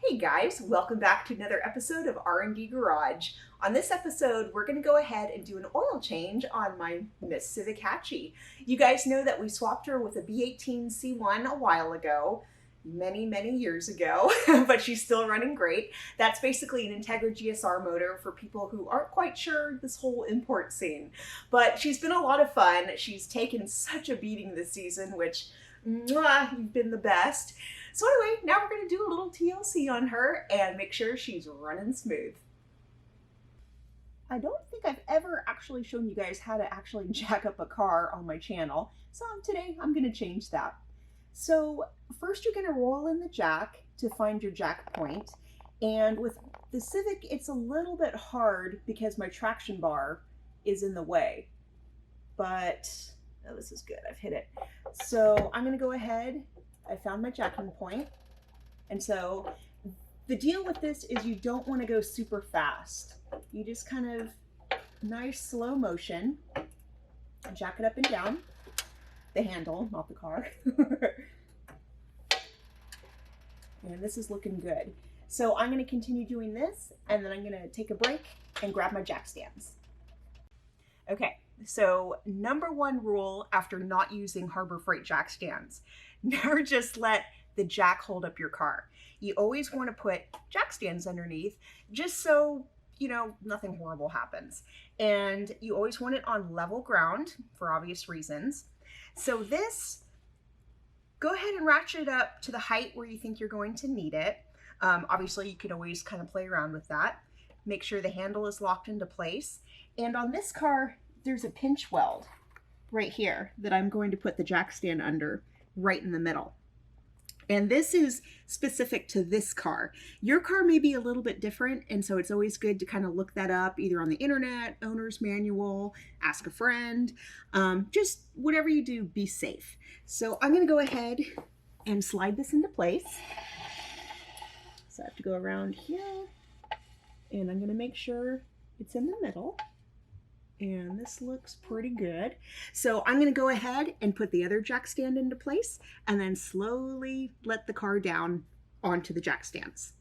Hey guys, welcome back to another episode of R&D Garage. On this episode, we're going to go ahead and do an oil change on my Miss Civic Hatchie. You guys know that we swapped her with a B18c1 a while ago, many years ago, but she's still running great. That's basically an Integra GSR motor for people who aren't quite sure this whole import scene. But she's been a lot of fun. She's taken such a beating this season, which, you've been the best. So anyway, now we're going to do a little TLC on her and make sure she's running smooth. I don't think I've ever actually shown you guys how to actually jack up a car on my channel, so today I'm going to change that. So first you're going to roll in the jack to find your jack point, and with the Civic it's a little bit hard because my traction bar is in the way, but oh, this is good, I've hit it. So I'm going to go ahead. I found my jacking point. And so the deal with this is you don't want to go super fast. You just kind of nice slow motion, jack it up and down. The handle, not the car. And this is looking good. So I'm going to continue doing this, and then I'm going to take a break and grab my jack stands. Okay, so number one rule after not using Harbor Freight jack stands: never just let the jack hold up your car. You always want to put jack stands underneath just so, you know, nothing horrible happens. And you always want it on level ground for obvious reasons. So this, go ahead and ratchet it up to the height where you think you're going to need it. Obviously, you can always kind of play around with that. Make sure the handle is locked into place. And on this car, there's a pinch weld right here that I'm going to put the jack stand under, right in the middle. And this is specific to this car. Your car may be a little bit different, and so it's always good to kind of look that up either on the internet, owner's manual, ask a friend. Just whatever you do, be safe. So I'm going to go ahead and slide this into place. So I have to go around here, and I'm going to make sure it's in the middle. And this looks pretty good. So I'm going to go ahead and put the other jack stand into place and then slowly let the car down onto the jack stands.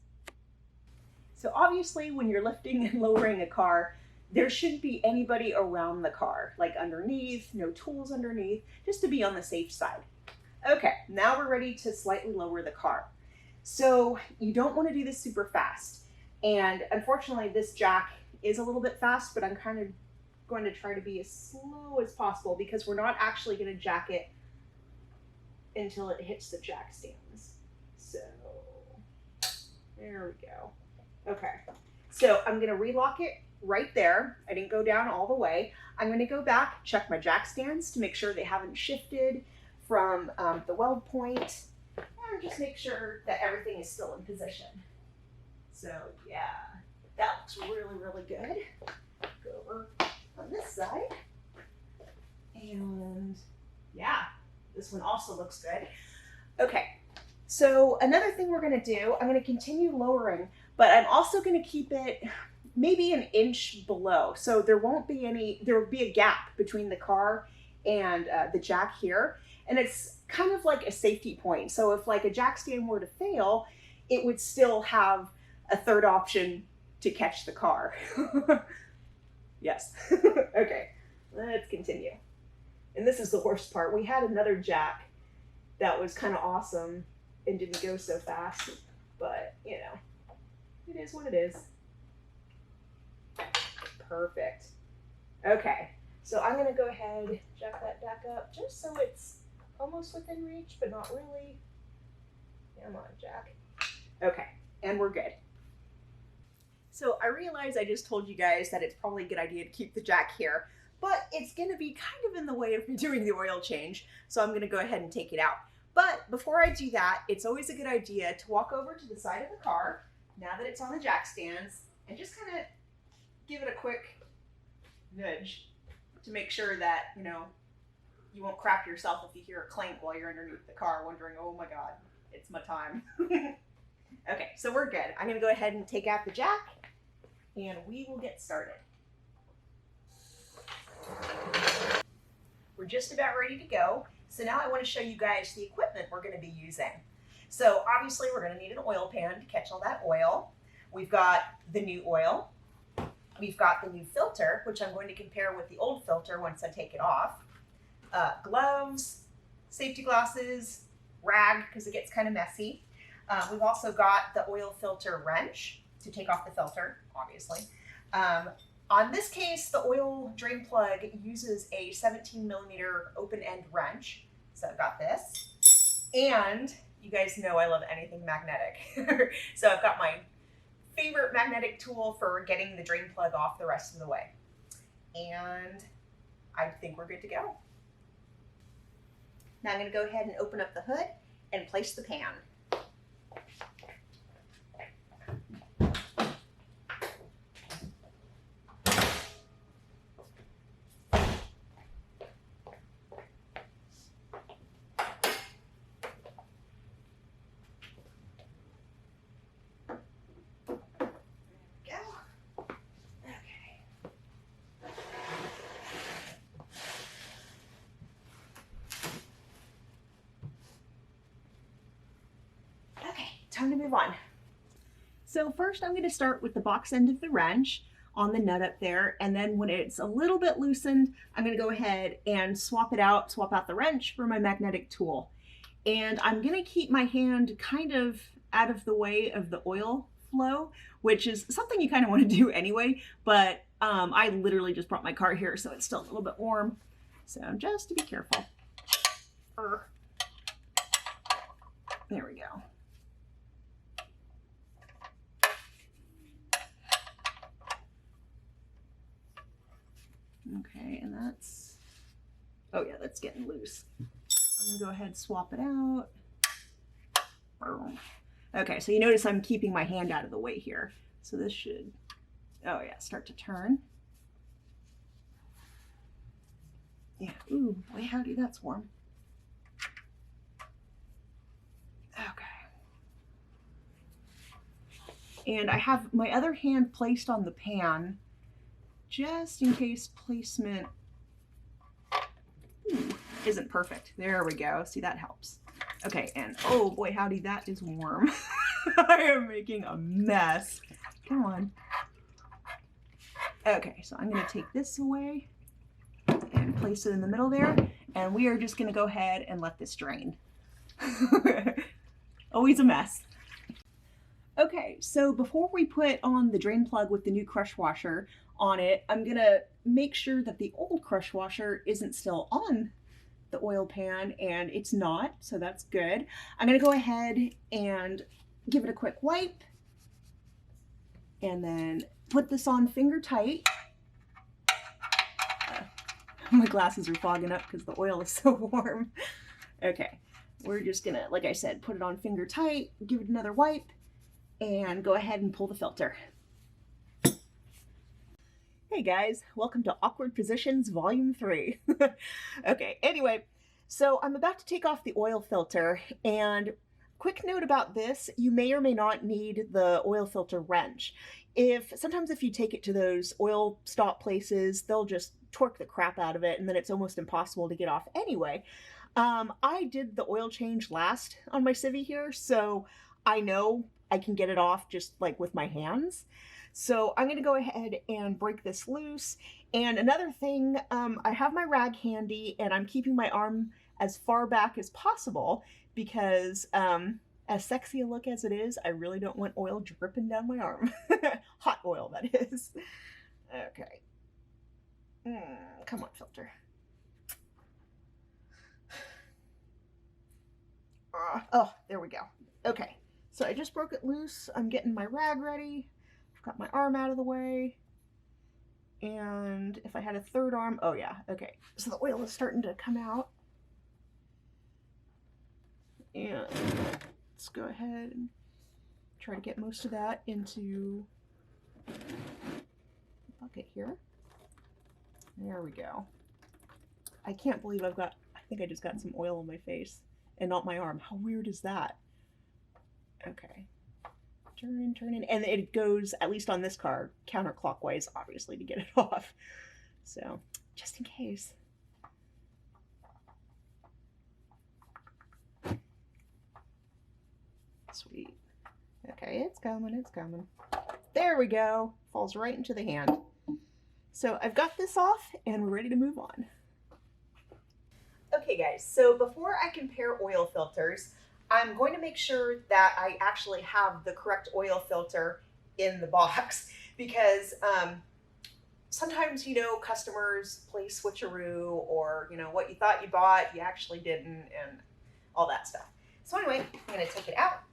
So obviously when you're lifting and lowering a car, there shouldn't be anybody around the car, like underneath, no tools underneath, just to be on the safe side. Okay, now we're ready to slightly lower the car. So you don't want to do this super fast. And unfortunately this jack is a little bit fast, but I'm kind of going to try to be as slow as possible because we're not actually going to jack it until it hits the jack stands. So there we go. Okay, so I'm going to relock it right there. I didn't go down all the way. I'm going to go back, check my jack stands to make sure they haven't shifted from the weld point, and just make sure that everything is still in position. So yeah, that looks really good. Go over on this side, and yeah, this one also looks good. Okay, so another thing we're going to do, I'm going to continue lowering, but I'm also going to keep it maybe an inch below, so there won't be any, there will be a gap between the car and the jack here, and it's kind of like a safety point. So if like a jack stand were to fail, it would still have a third option to catch the car. Yes. Okay, let's continue. And this is the worst part. We had another jack that was kind of awesome and didn't go so fast, but you know, it is what it is. Perfect. Okay, so I'm going to go ahead, jack that back up just so it's almost within reach, but not really. Come on, jack. Okay, and we're good. So I realize I just told you guys that it's probably a good idea to keep the jack here, but it's going to be kind of in the way of me doing the oil change, so I'm going to go ahead and take it out. But before I do that, it's always a good idea to walk over to the side of the car, now that it's on the jack stands, and just kind of give it a quick nudge to make sure that, you know, you won't crap yourself if you hear a clank while you're underneath the car wondering, oh my God, it's my time. Okay, so we're good. I'm going to go ahead and take out the jack, and we will get started. We're just about ready to go. So now I want to show you guys the equipment we're going to be using. So obviously we're gonna need an oil pan to catch all that oil. We've got the new oil. We've got the new filter, which I'm going to compare with the old filter once I take it off. Gloves, safety glasses, rag, because it gets kind of messy. We've also got the oil filter wrench to take off the filter, obviously. On this case, the oil drain plug uses a 17mm open-end wrench. So I've got this. And you guys know I love anything magnetic. So I've got my favorite magnetic tool for getting the drain plug off the rest of the way. And I think we're good to go. Now I'm going to go ahead and open up the hood and place the pan. Time to move on. So first I'm going to start with the box end of the wrench on the nut up there, and then when it's a little bit loosened, I'm going to go ahead and swap out the wrench for my magnetic tool. And I'm going to keep my hand kind of out of the way of the oil flow, which is something you kind of want to do anyway, but I literally just brought my car here, so it's still a little bit warm. So just to be careful. There we go. Okay, and that's, oh yeah, that's getting loose. I'm gonna go ahead and swap it out. Okay, so you notice I'm keeping my hand out of the way here. So this should, oh yeah, start to turn. Yeah, ooh, boy howdy, that's warm. Okay. And I have my other hand placed on the pan, just in case placement isn't perfect. There we go. See, that helps. Okay, and oh boy howdy, that is warm. I am making a mess. Come on. Okay, so I'm going to take this away and place it in the middle there, and we are just going to go ahead and let this drain. Always a mess. Okay, so before we put on the drain plug with the new crush washer on it, I'm gonna make sure that the old crush washer isn't still on the oil pan, and it's not, so that's good. I'm gonna go ahead and give it a quick wipe and then put this on finger tight. My glasses are fogging up because the oil is so warm. Okay, we're just gonna, like I said, put it on finger tight, give it another wipe, and go ahead and pull the filter. Hey guys, welcome to Awkward Positions Volume 3. Okay, anyway, so I'm about to take off the oil filter, and quick note about this, you may or may not need the oil filter wrench. Sometimes if you take it to those oil stop places, they'll just torque the crap out of it, and then it's almost impossible to get off anyway. I did the oil change last on my Civic here, so I know I can get it off just like with my hands. So I'm going to go ahead and break this loose. And another thing, I have my rag handy, and I'm keeping my arm as far back as possible because as sexy a look as it is, I really don't want oil dripping down my arm. Hot oil, that is. Okay. Come on, filter. Oh, there we go. Okay. So I just broke it loose. I'm getting my rag ready. I've got my arm out of the way. And if I had a third arm, oh yeah, okay. So the oil is starting to come out. And let's go ahead and try to get most of that into the bucket here. There we go. I can't believe I think I just got some oil on my face and not my arm. How weird is that? Okay, turn in, and it goes, at least on this car, counterclockwise, obviously, to get it off. So, just in case. Sweet. Okay, it's coming, it's coming. There we go. Falls right into the hand. So I've got this off and we're ready to move on. Okay guys, so before I compare oil filters, I'm going to make sure that I actually have the correct oil filter in the box because sometimes, you know, customers play switcheroo or, you know, what you thought you bought, you actually didn't, and all that stuff. So anyway, I'm going to take it out,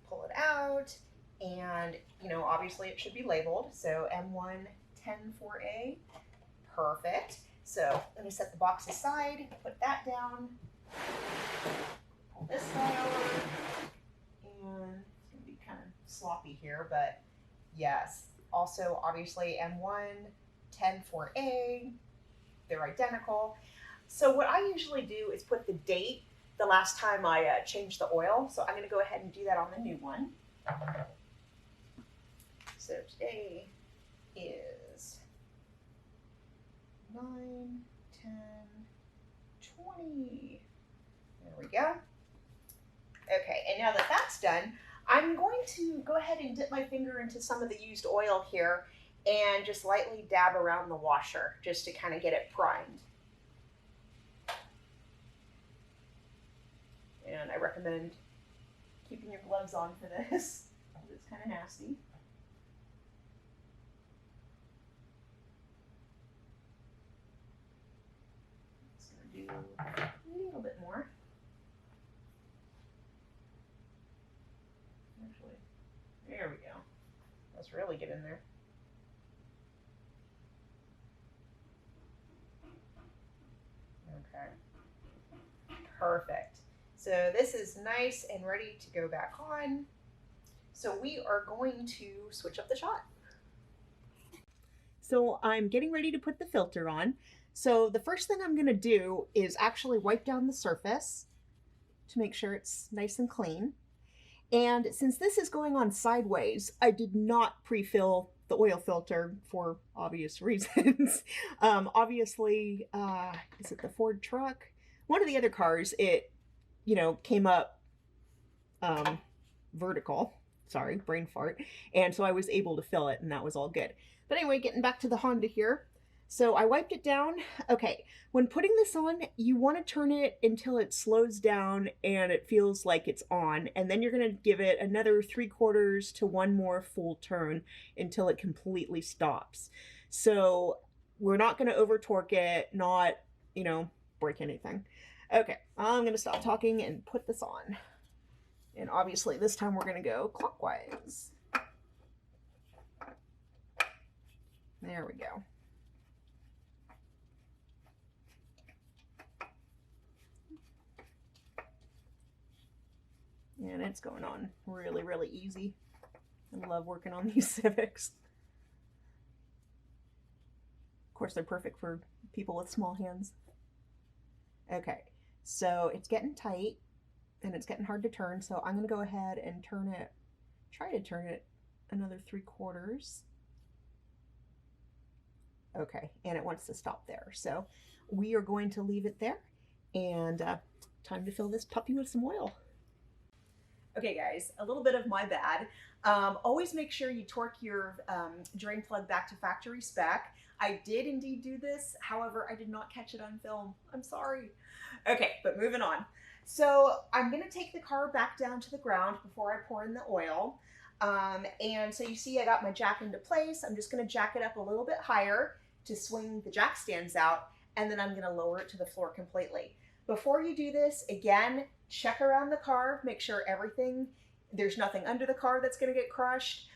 pull it out, and, you know, obviously it should be labeled. So M1104A, perfect. So let me set the box aside, put that down, pull this guy over, and it's going to be kind of sloppy here, but yes. Also, obviously, M1104A, they're identical. So what I usually do is put the date the last time I changed the oil. So I'm going to go ahead and do that on the new one. So today is 9/10/20. There we go. Okay, and now that that's done, I'm going to go ahead and dip my finger into some of the used oil here and just lightly dab around the washer just to kind of get it primed. And I recommend keeping your gloves on for this because it's kind of nasty. Just going to do a little bit more. There we go. Let's really get in there. Okay. Perfect. So this is nice and ready to go back on. So we are going to switch up the shot. So I'm getting ready to put the filter on. So the first thing I'm going to do is actually wipe down the surface to make sure it's nice and clean. And since this is going on sideways, I did not pre-fill the oil filter for obvious reasons. Obviously, is it the Ford truck? One of the other cars, it, you know, came up vertical. Sorry, brain fart. And so I was able to fill it and that was all good. But anyway, getting back to the Honda here. So I wiped it down. Okay, when putting this on, you want to turn it until it slows down and it feels like it's on. And then you're going to give it another 3/4 to 1 more full turn until it completely stops. So we're not going to over torque it, not, you know, break anything. Okay, I'm going to stop talking and put this on. And obviously this time we're going to go clockwise. There we go. And it's going on really, really easy. I love working on these Civics. Of course, they're perfect for people with small hands. Okay, so it's getting tight and it's getting hard to turn. So I'm going to go ahead and turn it, try to turn it another 3/4. Okay, and it wants to stop there. So we are going to leave it there and time to fill this puppy with some oil. Okay guys, a little bit of my bad. Always make sure you torque your drain plug back to factory spec. I did indeed do this, however, I did not catch it on film. I'm sorry. Okay, but moving on. So I'm gonna take the car back down to the ground before I pour in the oil. And so you see I got my jack into place. I'm just gonna jack it up a little bit higher to swing the jack stands out, and then I'm gonna lower it to the floor completely. Before you do this, again, check around the car, make sure there's nothing under the car that's gonna get crushed.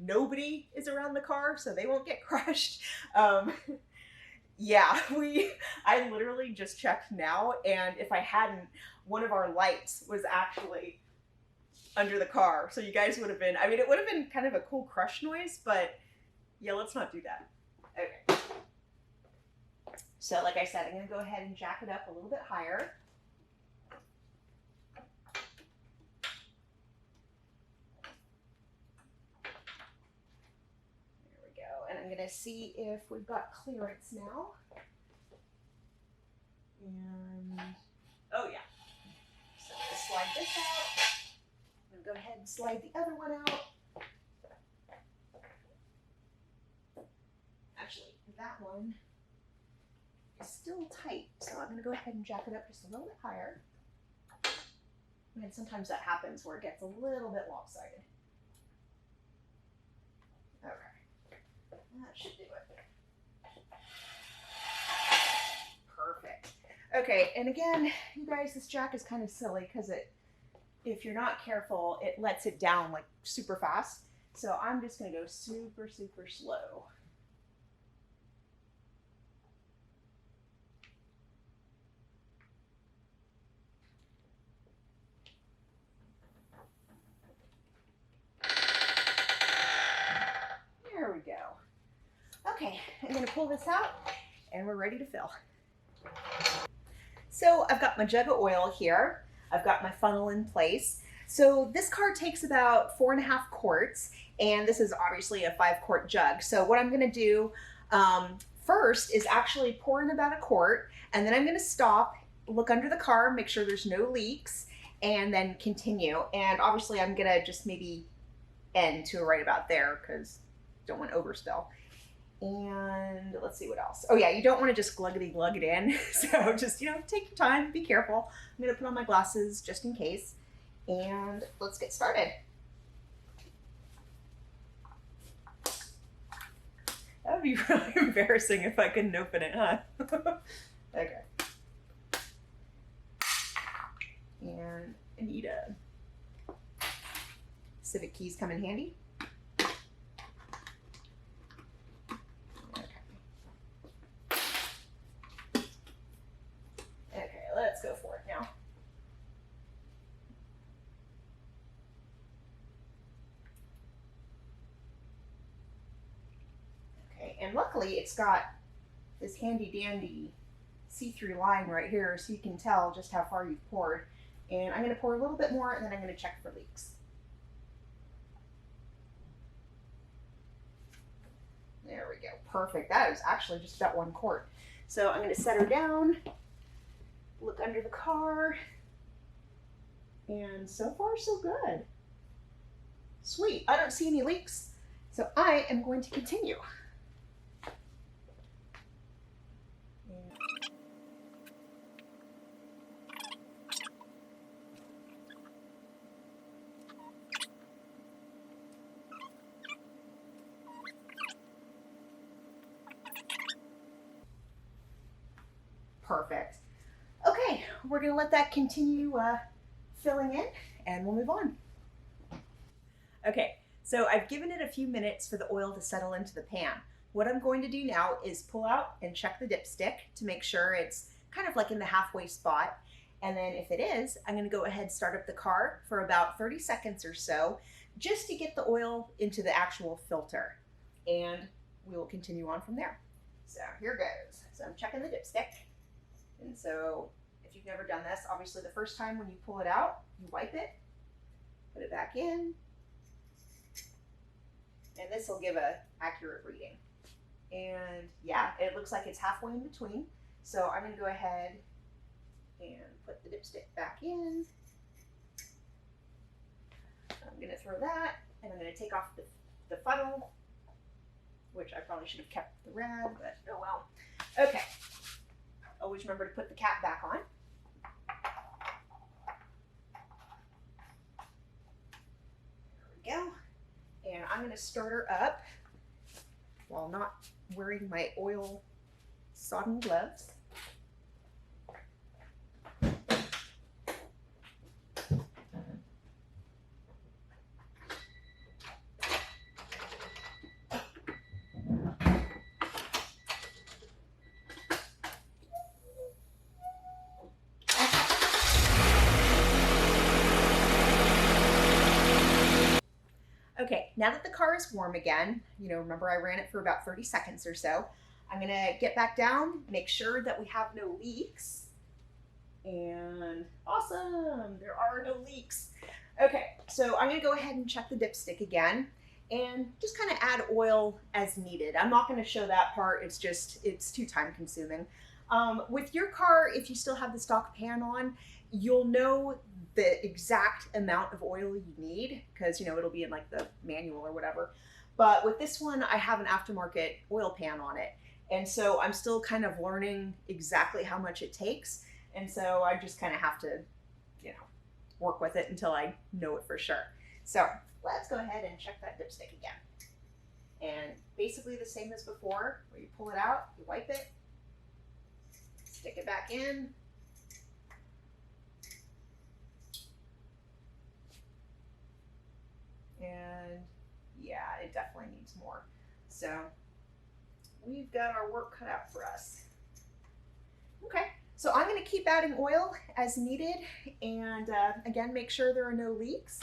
Nobody is around the car, so they won't get crushed. Yeah, I literally just checked now, and if I hadn't, one of our lights was actually under the car. So you guys would have been, I mean, it would have been kind of a cool crush noise, but yeah, let's not do that. Okay. So like I said, I'm gonna go ahead and jack it up a little bit higher. There we go. And I'm gonna see if we've got clearance now. And, oh yeah. So I'm gonna slide this out. I'm gonna go ahead and slide the other one out. Actually, that one is still tight, so I'm gonna go ahead and jack it up just a little bit higher. And sometimes that happens where it gets a little bit lopsided. Okay, that should do it. Perfect. Okay, and again, you guys, this jack is kind of silly because if you're not careful, it lets it down like super fast. So I'm just gonna go super, super slow. There we go. Okay, I'm gonna pull this out and we're ready to fill. So I've got my jug of oil here. I've got my funnel in place. So this car takes about 4.5 quarts, and this is obviously a 5-quart jug. So what I'm gonna do first is actually pour in about 1 quart, and then I'm gonna stop, look under the car, make sure there's no leaks, and then continue. And obviously I'm gonna just maybe end to right about there because don't want to overspill. And let's see what else. Oh yeah, you don't want to just gluggity glug it in. So just, take your time, be careful. I'm gonna put on my glasses just in case. And let's get started. That would be really embarrassing if I couldn't open it, huh? Okay. And I need a Civic keys come in handy. Let's go for it now. Okay, and luckily it's got this handy dandy see-through line right here so you can tell just how far you've poured. And I'm going to pour a little bit more and then I'm going to check for leaks. There we go. Perfect. That is actually just about 1 quart. So I'm going to set her down. Look under the car, and so far so good. Sweet, I don't see any leaks, so I am going to continue. Perfect. Okay, we're gonna let that continue filling in and we'll move on. Okay, so I've given it a few minutes for the oil to settle into the pan. What I'm going to do now is pull out and check the dipstick to make sure it's kind of like in the halfway spot. And then if it is, I'm gonna go ahead and start up the car for about 30 seconds or so, just to get the oil into the actual filter. And we will continue on from there. So here goes. So I'm checking the dipstick. And so if you've never done this, obviously the first time when you pull it out, you wipe it, put it back in, and this will give an accurate reading. And yeah, it looks like it's halfway in between. So I'm gonna go ahead and put the dipstick back in. I'm gonna throw that, and I'm gonna take off the funnel, which I probably should have kept the rad, but oh well. Okay, always remember to put the cap back on. There we go. And I'm gonna start her up while not wearing my oil sodden gloves. Okay, now that the car is warm again, remember I ran it for about 30 seconds or so. I'm gonna get back down, make sure that we have no leaks. And awesome, there are no leaks. Okay, so I'm gonna go ahead and check the dipstick again and just kind of add oil as needed. I'm not gonna show that part, it's too time consuming. With your car, if you still have the stock pan on, you'll know the exact amount of oil you need because, you know, it'll be in like the manual or whatever. But with this one, I have an aftermarket oil pan on it. And so I'm still kind of learning exactly how much it takes. And so I just kind of have to, you know, work with it until I know it for sure. So let's go ahead and check that dipstick again. And basically the same as before, where you pull it out, you wipe it, stick it back in. And yeah, it definitely needs more. So we've got our work cut out for us. Okay, so I'm gonna keep adding oil as needed and again, make sure there are no leaks.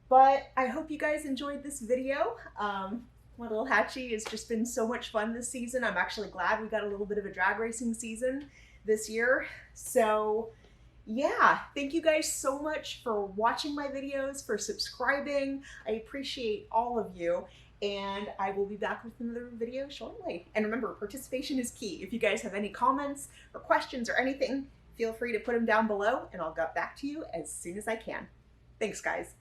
But I hope you guys enjoyed this video. My little Hatchie has just been so much fun this season. I'm actually glad we got a little bit of a drag racing season this year. So yeah, thank you guys so much for watching my videos, for subscribing. I appreciate all of you, and I will be back with another video shortly. And remember, participation is key. If you guys have any comments or questions or anything, feel free to put them down below and I'll get back to you as soon as I can. Thanks, guys.